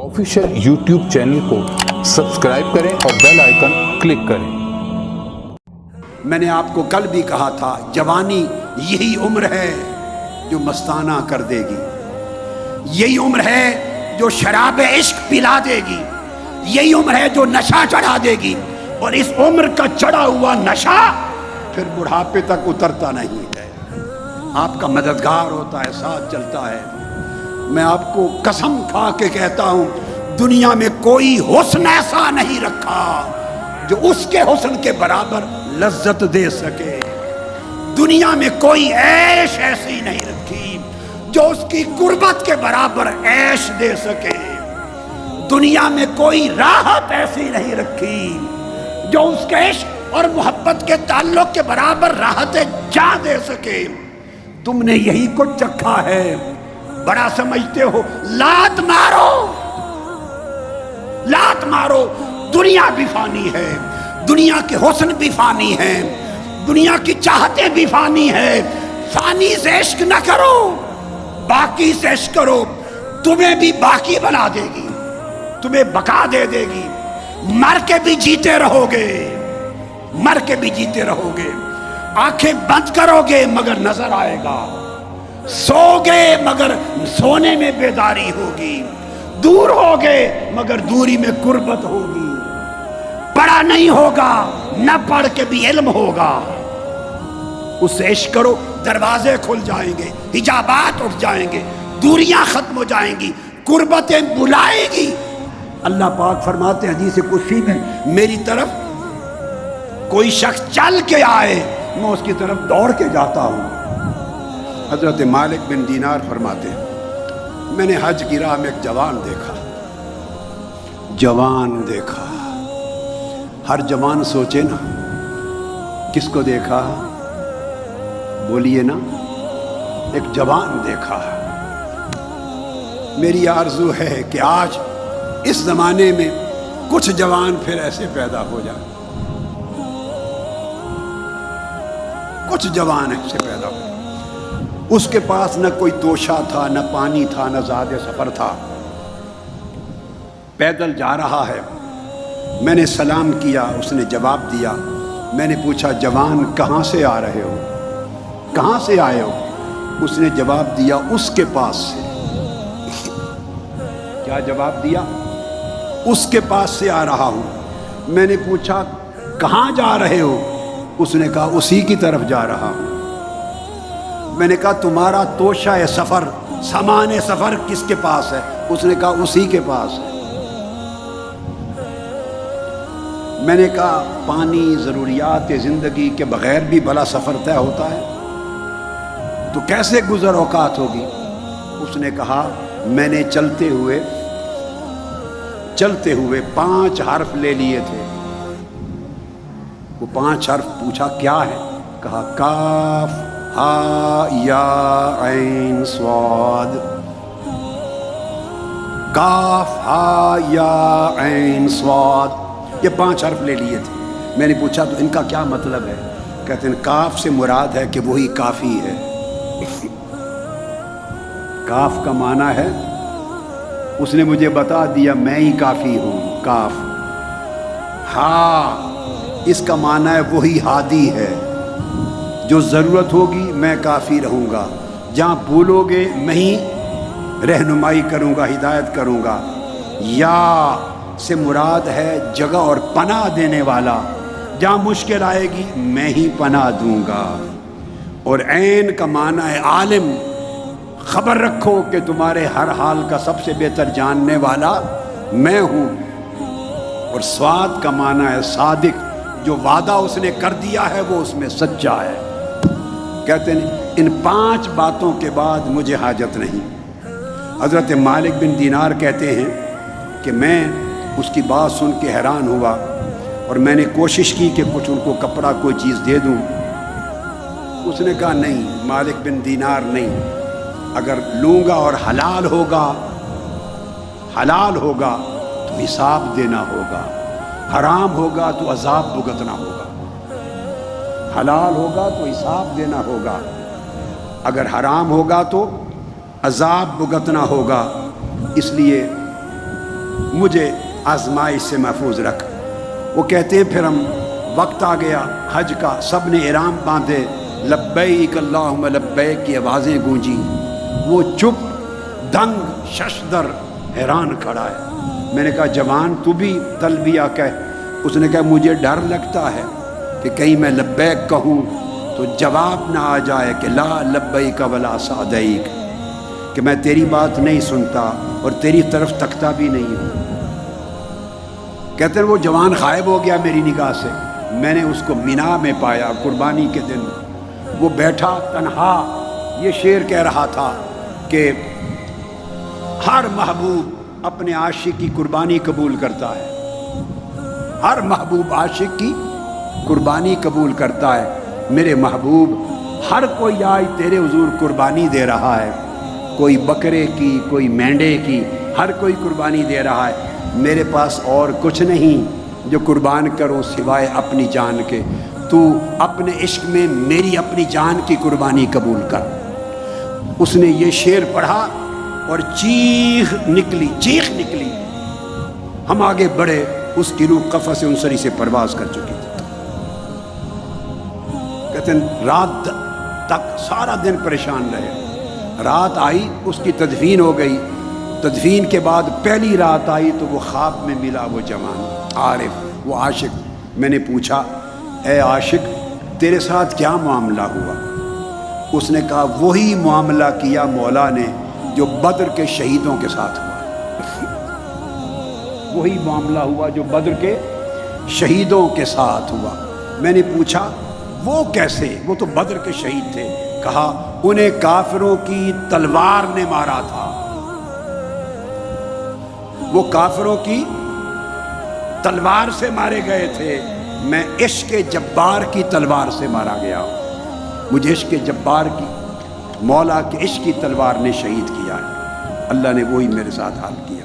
Official YouTube channel को subscribe करें और बेल आइकन क्लिक करें। मैंने आपको कल भी कहा था, जवानी यही उम्र है जो मस्ताना कर देगी, यही उम्र है जो शराब इश्क पिला देगी, यही उम्र है जो नशा चढ़ा देगी। और इस उम्र का चढ़ा हुआ नशा फिर बुढ़ापे तक उतरता नहीं है, आपका मददगार होता है, साथ चलता है। मैं आपको कसम खा के कहता हूं, दुनिया में कोई हुस्न ऐसा नहीं रखा जो उसके हुस्न के बराबर लज्जत दे सके। दुनिया में कोई ऐश ऐसी नहीं रखी जो उसकी गुर्बत के बराबर ऐश दे सके। दुनिया में कोई राहत ऐसी नहीं रखी जो उसके इश्क और मोहब्बत के ताल्लुक के बराबर राहत जा दे सके। तुमने यही कुछ चखा है, बड़ा समझते हो। लात मारो, लात मारो। दुनिया भी फानी है, दुनिया के हुस्न भी फानी है, दुनिया की चाहतें भी फानी है। फानी से इश्क न करो, बाकी से इश्क करो। तुम्हें भी बाकी बना देगी, तुम्हें बका दे देगी। मर के भी जीते रहोगे, मर के भी जीते रहोगे। आंखें बंद करोगे मगर नजर आएगा, सोगे मगर सोने में बेदारी होगी, दूर होगे मगर दूरी में कुर्बत होगी। पढ़ा नहीं होगा, न पढ़ के भी इल्म होगा। उससे इश्क करो, दरवाजे खुल जाएंगे, हिजाबात उठ जाएंगे, दूरियां खत्म हो जाएंगी, कुर्बतें बुलाएगी। अल्लाह पाक फरमाते हैं हदीस कुदसी में, मेरी तरफ कोई शख्स चल के आए, मैं उसकी तरफ दौड़ के जाता हूं। हजरत मालिक बिन दीनार फरमाते हैं, मैंने हज की राह में एक जवान देखा, जवान देखा। हर जवान सोचे ना, किसको देखा? बोलिए ना, एक जवान देखा। मेरी आरज़ू है कि आज इस जमाने में कुछ जवान फिर ऐसे पैदा हो जाए, कुछ जवान ऐसे पैदा हो। उसके पास न कोई तोशा था, न पानी था, न ज़्यादा सफर था, पैदल जा रहा है। मैंने सलाम किया, उसने जवाब दिया। मैंने पूछा, जवान कहाँ से आ रहे हो, कहाँ से आए हो? उसने जवाब दिया, उसके पास से। क्या जवाब दिया? उसके पास से आ रहा हूं। मैंने पूछा, कहाँ जा रहे हो? उसने कहा, उसी की तरफ जा रहा हूं। मैंने कहा, तुम्हारा तोशा है सफर, सामान सफर किसके पास है? उसने कहा, उसी के पास है। मैंने कहा, पानी, जरूरियात जिंदगी के बगैर भी भला सफर तय होता है, तो कैसे गुजर औकात होगी? उसने कहा, मैंने चलते हुए 5 हर्फ ले लिए थे। वो 5 हर्फ पूछा, क्या है? कहा, काफ हा या ऐन स्वाद, काफ हा या ऐन स्वाद। ये 5 हर्फ ले लिए थे। मैंने पूछा, तो इनका क्या मतलब है? कहते हैं, काफ से मुराद है कि वही काफी है। काफ का माना है, उसने मुझे बता दिया, मैं ही काफी हूं। काफ हा, इसका माना है वही हादी है, जो जरूरत होगी मैं काफी रहूंगा, जहां भूलोगे मैं ही रहनुमाई करूंगा, हिदायत करूंगा। या से मुराद है जगह और पनाह देने वाला, जहां मुश्किल आएगी मैं ही पनाह दूंगा। और ऐन का माना है आलिम, खबर रखो कि तुम्हारे हर हाल का सबसे बेहतर जानने वाला मैं हूं। और स्वाद का माना है सादिक, जो वादा उसने कर दिया है वो उसमें सच्चा है। कहते हैं, इन 5 बातों के बाद मुझे हाजत नहीं। हजरत मालिक बिन दीनार कहते हैं कि मैं उसकी बात सुन के हैरान हुआ और मैंने कोशिश की कि कुछ उनको कपड़ा, कोई चीज़ दे दूं। उसने कहा, नहीं मालिक बिन दीनार नहीं, अगर लूंगा और हलाल होगा तो हिसाब देना होगा, हराम होगा तो अजाब भुगतना होगा। हलाल होगा तो हिसाब देना होगा, اگر حرام ہوگا تو عذاب بھگتنا ہوگا، اس لیے مجھے آزمائش سے محفوظ رکھ۔ وہ کہتے ہیں پھر ہم وقت آ گیا حج کا، سب نے احرام باندھے، لبیک اللہم لبیک کی آوازیں گونجی، وہ چپ دنگ ششدر حیران کھڑا ہے۔ میں نے کہا جوان تو بھی تلبیہ کہہ۔ اس نے کہا مجھے ڈر لگتا ہے کہ کہیں میں لبیک کہوں تو جواب نہ آ جائے کہ لا لبیک ولا سعدیک، کہ میں تیری بات نہیں سنتا اور تیری طرف تکتا بھی نہیں ہوں۔ کہتے ہیں وہ جوان غائب ہو گیا میری نگاہ سے۔ میں نے اس کو مینا میں پایا قربانی کے دن، وہ بیٹھا تنہا یہ شعر کہہ رہا تھا کہ ہر محبوب اپنے عاشق کی قربانی قبول کرتا ہے، ہر محبوب عاشق کی قربانی قبول کرتا ہے۔ میرے محبوب ہر کوئی آج تیرے حضور قربانی دے رہا ہے، کوئی بکرے کی، کوئی مینڈے کی، ہر کوئی قربانی دے رہا ہے۔ میرے پاس اور کچھ نہیں جو قربان کرو سوائے اپنی جان کے، تو اپنے عشق میں میری اپنی جان کی قربانی قبول کر۔ اس نے یہ شعر پڑھا اور چیخ نکلی۔ ہم آگے بڑھے، اس کی روح قفس انصری سے پرواز کر چکی تھی۔ کہتے ہیں رات تک سارا دن پریشان رہے، رات آئی اس کی تدفین ہو گئی۔ تدفین کے بعد پہلی رات آئی تو وہ خواب میں ملا وہ جوان عارف، وہ عاشق۔ میں نے پوچھا اے عاشق تیرے ساتھ کیا معاملہ ہوا؟ اس نے کہا وہی معاملہ کیا مولا نے جو بدر کے شہیدوں کے ساتھ ہوا، وہی معاملہ ہوا جو بدر کے شہیدوں کے ساتھ ہوا۔ میں نے پوچھا وہ کیسے؟ وہ تو بدر کے شہید تھے۔ کہا انہیں کافروں کی تلوار نے مارا تھا، وہ کافروں کی تلوار سے مارے گئے تھے، میں عشق جبار کی تلوار سے مارا گیا ہوں۔ مجھے عشق جبار کی، مولا کے عشق کی تلوار نے شہید کیا ہے۔ اللہ نے وہی میرے ساتھ حال کیا۔